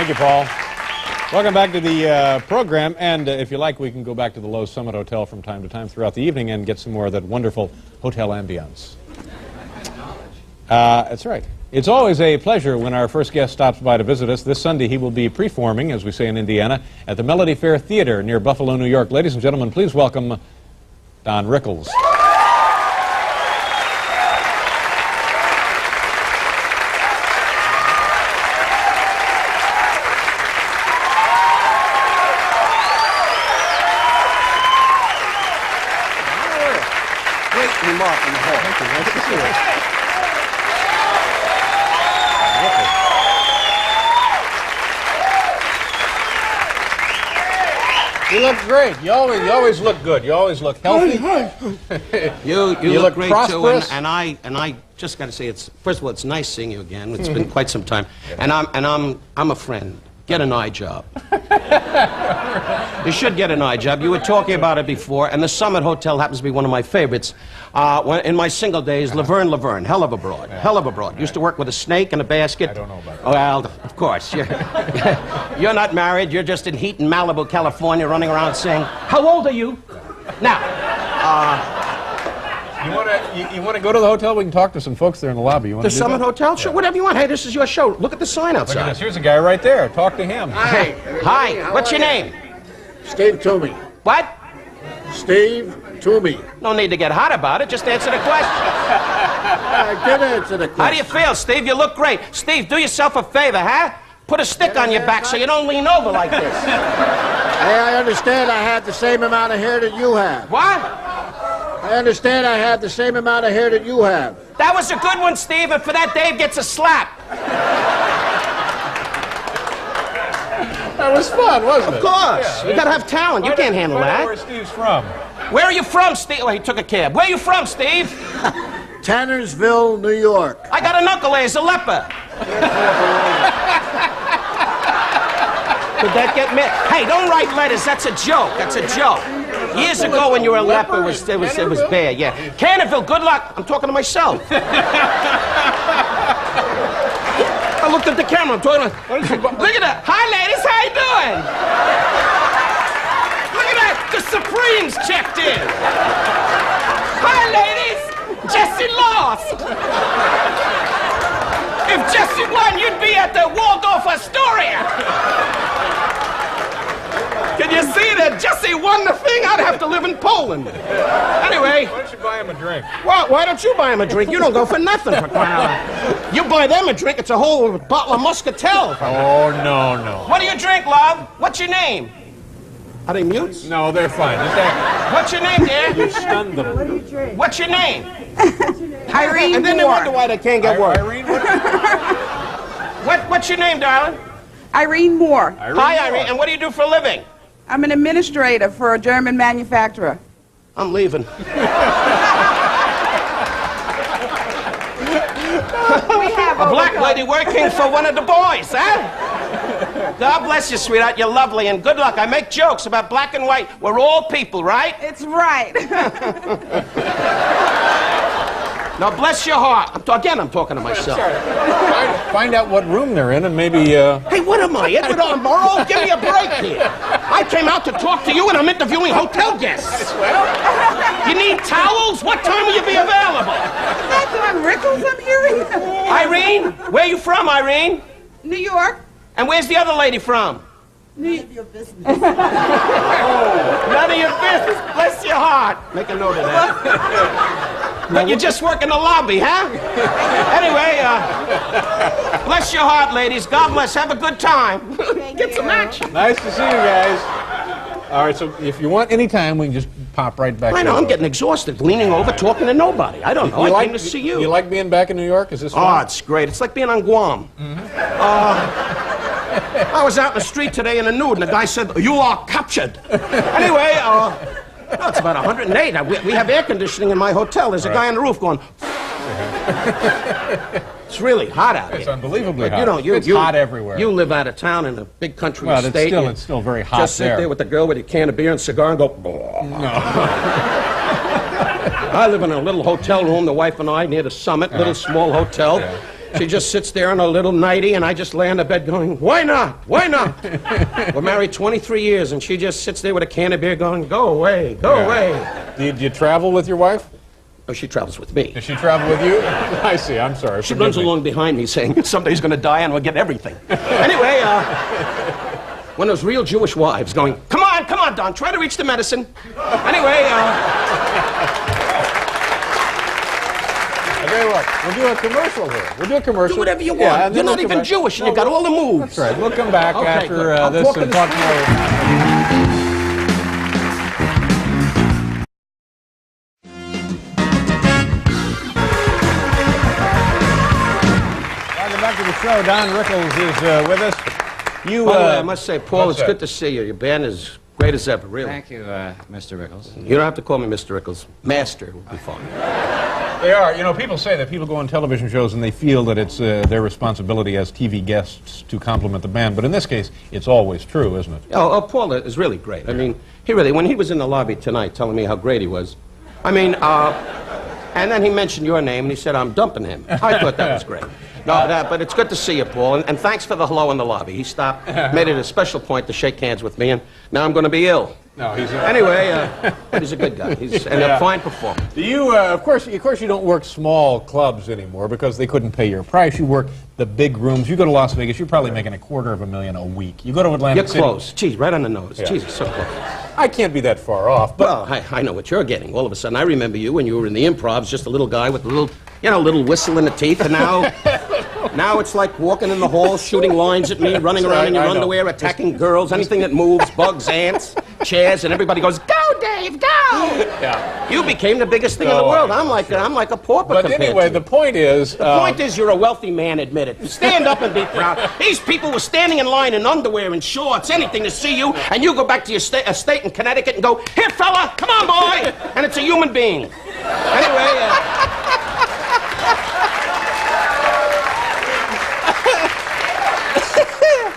Thank you, Paul. Welcome back to the program, and if you like, we can go back to the Lowe's Summit Hotel from time to time throughout the evening and get some more of that wonderful hotel ambiance. That's right. It's always a pleasure when our first guest stops by to visit us. This Sunday he will be performing, as we say in Indiana, at the Melody Fair Theater near Buffalo, New York. Ladies and gentlemen, please welcome Don Rickles. Remark in the hall. Thank you. Nice to see you. You look great. You always look good. You always look healthy. You look great prosperous. too. And I just got to say, first of all, it's nice seeing you again. It's been quite some time. And I'm a friend. Get an eye job. You should get an eye job. You were talking about it before, and the Summit Hotel happens to be one of my favorites. In my single days, Laverne, hell of a broad, hell of a broad. Used to work with a snake in a basket. I don't know about that. Well, of course. You're not married. You're just in Heaton, Malibu, California, running around saying, "How old are you?" Now, You want to go to the hotel? We can talk to some folks there in the lobby. You want the to do Summit that? Hotel? Sure, whatever you want. Hey, this is your show. Look at the sign Look at outside. this. Here's a guy right there. Talk to him. Hi. Hi. What's your name? Steve Toomey. What? Steve Toomey. No need to get hot about it. Just answer the question. I did answer the question. How do you feel, Steve? You look great. Steve, do yourself a favor, huh? Put a stick on your back so you don't lean over like this. Hey, I understand I have the same amount of hair that you have. What? I understand I have the same amount of hair that you have. That was a good one, Steve, and for that, Dave gets a slap. That was fun, wasn't it? Of course. You gotta have talent. You can't handle that. Where Steve's from. Where are you from, Steve? Oh, he took a cab. Where are you from, Steve? Tannersville, New York. I got an uncle there. He's a leper. Did that get me? Hey, don't write letters. That's a joke. That's a joke. Years ago, when you were a leper, it was bad. Yeah. Canterville, good luck. I'm talking to myself. I looked at the camera. I'm talking. Look at that. Hi, ladies. How you doing? Look at that. The Supremes checked in. Hi, ladies. Jesse lost. If Jesse won, you'd be at the Waldorf Astoria. Can you see that Jesse won the thing? I'd have to live in Poland. Anyway. Why don't you buy him a drink? Well, why don't you buy him a drink? You don't go for nothing. For crying out loud. You buy them a drink, it's a whole bottle of Muscatel. Oh, no. What do you drink, love? What's your name? Are they mutes? No, they're fine. What's your name, dear? You stunned them. What do you drink? What's your name? Irene And then they Moore. wonder why they can't get work. Irene, What's your name, darling? Irene Moore. Hi, Irene. And what do you do for a living? I'm an administrator for a German manufacturer. I'm leaving. A black lady working for one of the boys, huh? God bless you, sweetheart. You're lovely, and good luck. I make jokes about black and white. We're all people, right? It's right. Now, bless your heart. I'm talking to myself. Find out what room they're in and maybe... Hey, what am I, Edward R. Murrow? Give me a break here. I came out to talk to you, and I'm interviewing hotel guests. You need towels? What time will you be available? That's Don Rickles I'm hearing. Irene? Where are you from, Irene? New York. And where's the other lady from? None of your business. None of your business. Bless your heart. Make a note of that. But you just work in the lobby, huh? Anyway, bless your heart, ladies. God bless. Have a good time. Get some action. Nice to see you guys. All right, so if you want any time, we can just pop right back. I know, I'm getting exhausted, leaning over, talking to nobody. I don't know. I came to see you. You like being back in New York? Is this Oh, fun? it's great. It's like being on Guam. I was out in the street today in a nude, and the guy said, "You are captured." Anyway, it's about 108. We have air conditioning in my hotel. There's a guy on the roof going... It's really hot out here. It's unbelievably hot. You know, it's hot everywhere. You live out of town in a big country state. It's still very hot just sit there with the girl with a can of beer and cigar and go... No. I live in a little hotel room, the wife and I, near the Summit, little small hotel. Yeah. She just sits there in a little nightie, and I just lay on the bed going, why not? Why not? We're married 23 years, and she just sits there with a can of beer going, go away, go away. Do you travel with your wife? Oh, she travels with me. Does she travel with you? I see. I'm sorry. She runs along behind me saying, somebody's going to die and we'll get everything. Anyway, one of those real Jewish wives going, come on, Don, try to reach the medicine. Anyway, I'll tell you what, we'll do a commercial here. We'll do a commercial. do whatever you want. Yeah, and You're then not we'll even come back. Jewish, and you've got all the moves. That's right. We'll come back Okay, after good. I'll this talk and to talk the more. Welcome back to the show. Don Rickles is with us. You, By the way, I must say, Paul, what's it's that? good to see you. Your band is great as ever, really. Thank you, Mr. Rickles. You don't have to call me Mr. Rickles. Master would be fine. They are. You know, people say that people go on television shows and they feel that it's their responsibility as TV guests to compliment the band. But in this case, it's always true, isn't it? Oh, Paul is really great. I mean, when he was in the lobby tonight telling me how great he was, I mean, and then he mentioned your name and he said, I'm dumping him. I thought that was great. No, but it's good to see you, Paul, and thanks for the hello in the lobby. He stopped, made it a special point to shake hands with me, and now I'm going to be ill. No, he's Anyway, but he's a good guy. He's a fine performer. Do you, of course, you don't work small clubs anymore because they couldn't pay your price. You work the big rooms. You go to Las Vegas, you're probably making $250,000 a week. You go to Atlantic You're City. close. Geez, right on the nose. Yeah. Jesus, so close. I can't be that far off, but Well, I know what you're getting. All of a sudden, I remember you when you were in the Improvs, just a little guy with a little, little whistle in the teeth, and now it's like walking in the hall, shooting lines at me, running around in your I know. underwear, attacking girls, anything that moves, bugs, ants, chairs, and everybody goes, "Go, Dave, go!" yeah. You became the biggest thing in the No, world. I'm I'm like a pauper. But compared anyway, to the you. point is, The point is, you're a wealthy man, admit it. Stand up and be proud. These people were standing in line in underwear and shorts, anything to see you, and you go back to your estate in Connecticut and go, "Here, fella, come on, boy," and it's a human being. Anyway,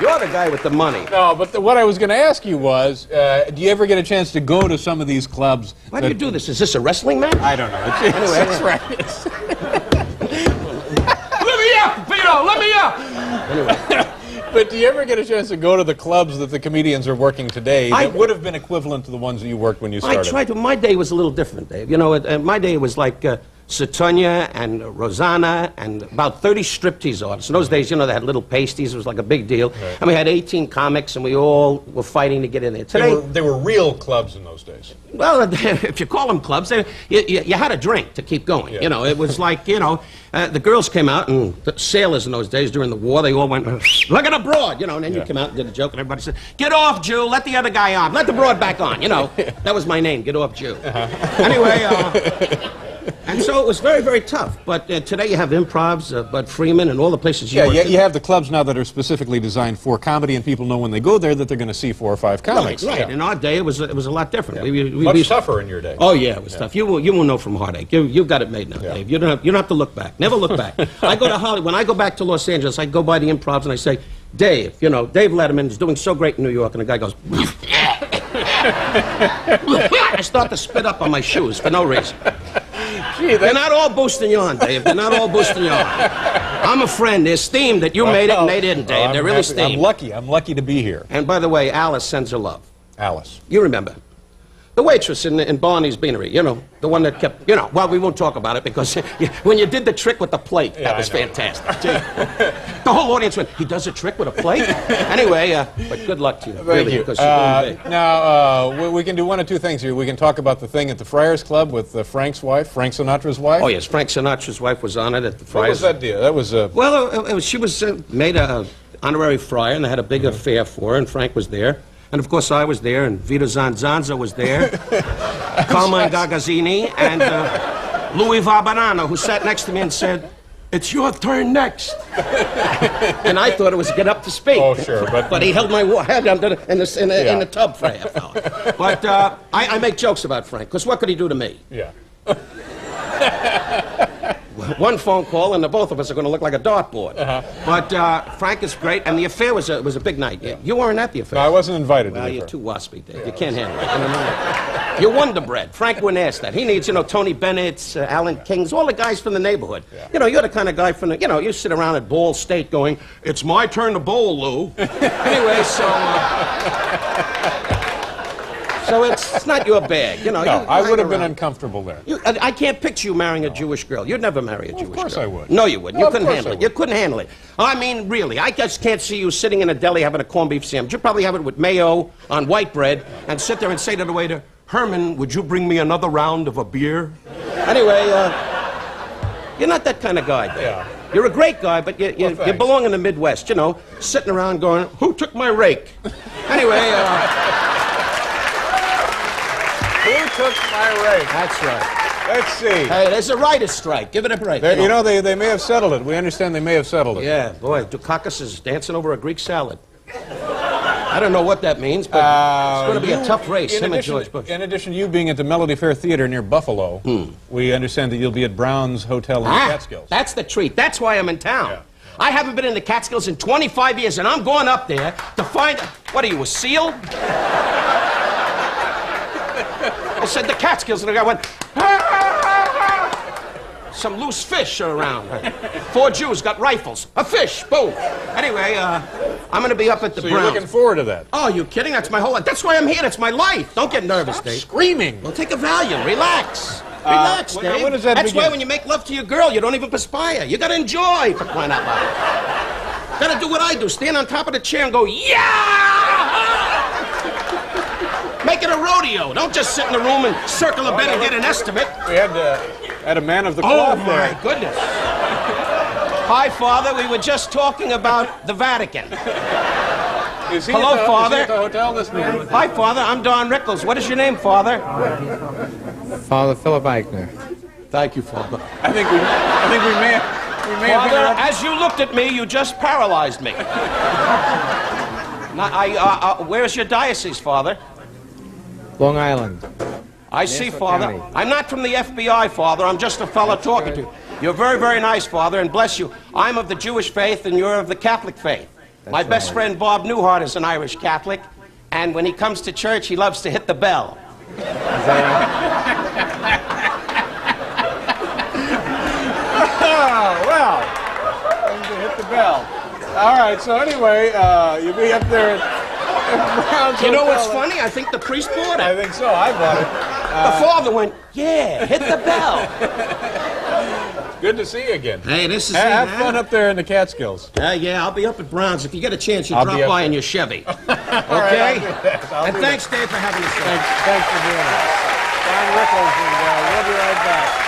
you're the guy with the money. no, but what I was going to ask you was, do you ever get a chance to go to some of these clubs? Why do you do this? Is this a wrestling match? I don't know. Anyway, That's right. Let me up, Vito. Let me up. Anyway. But do you ever get a chance to go to the clubs that the comedians are working today that would have been equivalent to the ones that you worked when you started? I tried to. My day was a little different, Dave. You know, my day was like Satunya and Rosanna and about 30 striptease artists. In those days, you know, they had little pasties. It was like a big deal. Right. And we had 18 comics, and we all were fighting to get in there. Today, They were real clubs in those days. well, if you call them clubs, you had a drink to keep going. Yeah. You know, it was like, the girls came out, and the sailors in those days during the war, they all went, "Look at the broad," and then you Yeah. come out and did a joke, and everybody said, "Get off, Jew, let the other guy on, let the broad back on," That was my name, Get Off, Jew. Anyway, and so it was very, very tough. But today you have Improvs, Bud Freeman, and all the places you work. You have the clubs now that are specifically designed for comedy, and people know when they go there that they're going to see 4 or 5 comics. Right. Yeah. In our day, it was a lot different. Much tougher in your day. Oh yeah, it was tough. You won't know from heartache. You've got it made now, Yeah. Dave. You don't have to look back. Never look back. I go to Hollywood. When I go back to Los Angeles, I go by the Improvs and I say, "Dave, Dave Letterman is doing so great in New York," and the guy goes. I start to spit up on my shoes for no reason. Gee, They're not all boosting you on, Dave. They're not all boosting you on. I'm a friend. They're steamed that you made it and they didn't, Dave. They're really steamed. I'm lucky to be here. And by the way, Alice sends her love. Alice. You remember. The waitress in Barney's Beanery, the one that kept, well, we won't talk about it because when you did the trick with the plate, that was fantastic. The whole audience went, "He does a trick with a plate?" Anyway, but good luck to you. Thank really, you. Because you're doing big. Now, we can do one of two things here. We can talk about the thing at the Friars Club with Frank's wife, Frank Sinatra's wife. Oh, yes, Frank Sinatra's wife was honored at the What Friars. was that deal? That was Well, she was made a honorary friar, and they had a big affair for her, and Frank was there. And, of course, I was there, and Vito Zanzanza was there, Carmine Gagazzini, and Louis Vabanano, who sat next to me and said, "It's your turn next." And I thought it was get up to speak. Oh, sure, but he held my head under in the tub for a half hour. But I make jokes about Frank, because what could he do to me? yeah. one phone call, and the both of us are going to look like a dartboard. But Frank is great, and the affair was a big night. You weren't at the affair. No, I wasn't invited. Well, you're too waspy, Dave. You can't handle it. You're Wonder Bread. Frank wouldn't ask that. He needs, Tony Bennett's, Alan King's, all the guys from the neighborhood. You're the kind of guy from the, you sit around at Ball State going, "It's my turn to bowl, Lou." Anyway, so it's not your bag, No, I would have been uncomfortable there. I can't picture you marrying a Jewish girl. You'd never marry a Jewish girl. Of course I would. No, you wouldn't. No, You couldn't of course handle I it. You would. couldn't handle it. I mean, really, I just can't see you sitting in a deli having a corned beef sandwich. You'd probably have it with mayo on white bread and sit there and say to the waiter, "Herman, would you bring me another round of a beer?" Anyway, you're not that kind of guy, Dave. Yeah. You're a great guy, but you thanks. belong in the Midwest, sitting around going, "Who took my rake?" Anyway, Who took my rake? that's right. Let's see. Hey, there's a writer's strike. Give it a break. They may have settled it. We understand they may have settled it. Yeah, boy, Dukakis is dancing over a Greek salad. I don't know what that means, but it's going to be a tough race, him and George Bush. In addition to you being at the Melody Fair Theater near Buffalo, we understand that you'll be at Brown's Hotel in the Catskills. That's the treat. That's why I'm in town. Yeah. I haven't been in the Catskills in 25 years, and I'm going up there to find... What are you, a seal? I said the Catskills, and the guy went... Some loose fish are around. 4 Jews got rifles. A fish, boom. Anyway, I'm going to be up at the So Browns. you're looking forward to that? Oh, you kidding? That's my whole life. That's why I'm here. That's my life. Don't get nervous, Dave. Screaming. Well, take a Valium. Relax. Relax, Dave. when does that That's begin? why when you make love to your girl, you don't even perspire. You got to enjoy, for crying out loud. Got to do what I do. Stand on top of the chair and go, "Yeah!" Make it a rodeo. Don't just sit in the room and circle a bed and get an estimate. We had a man of the Oh, cloth my there. goodness. Hi, Father. We were just talking about the Vatican. Is he Hello, at the, Father. Is he at the hotel this morning? Hi, Father. I'm Don Rickles. What is your name, Father? Father Philip Eichner. Thank you, Father. I think we may have Father, interrupted. as you looked at me, you just paralyzed me. Now, where's your diocese, Father? Long Island. I see, Nassau Father. County. I'm not from the FBI, Father. I'm just a fellow talking to you. You're very, very nice, Father, and bless you. I'm of the Jewish faith, and you're of the Catholic faith. My best friend, Bob Newhart, is an Irish Catholic, and when he comes to church, he loves to hit the bell. Oh, well. Time to hit the bell. All right, so anyway, you'll be up there at Brown's You know Hotel. what's funny? I think the priest bought I it. think so. I bought it. The father went, "Yeah, hit the bell." Good to see you again. Hey, this is Have fun up there in the Catskills. Yeah, I'll be up at Brown's. If you get a chance, you I'll drop be up by there. in your Chevy. All right, Okay? I'll do that. I'll And do thanks, Dave, for having us. that. Thanks for doing it. Don Rickles, and we'll be right back.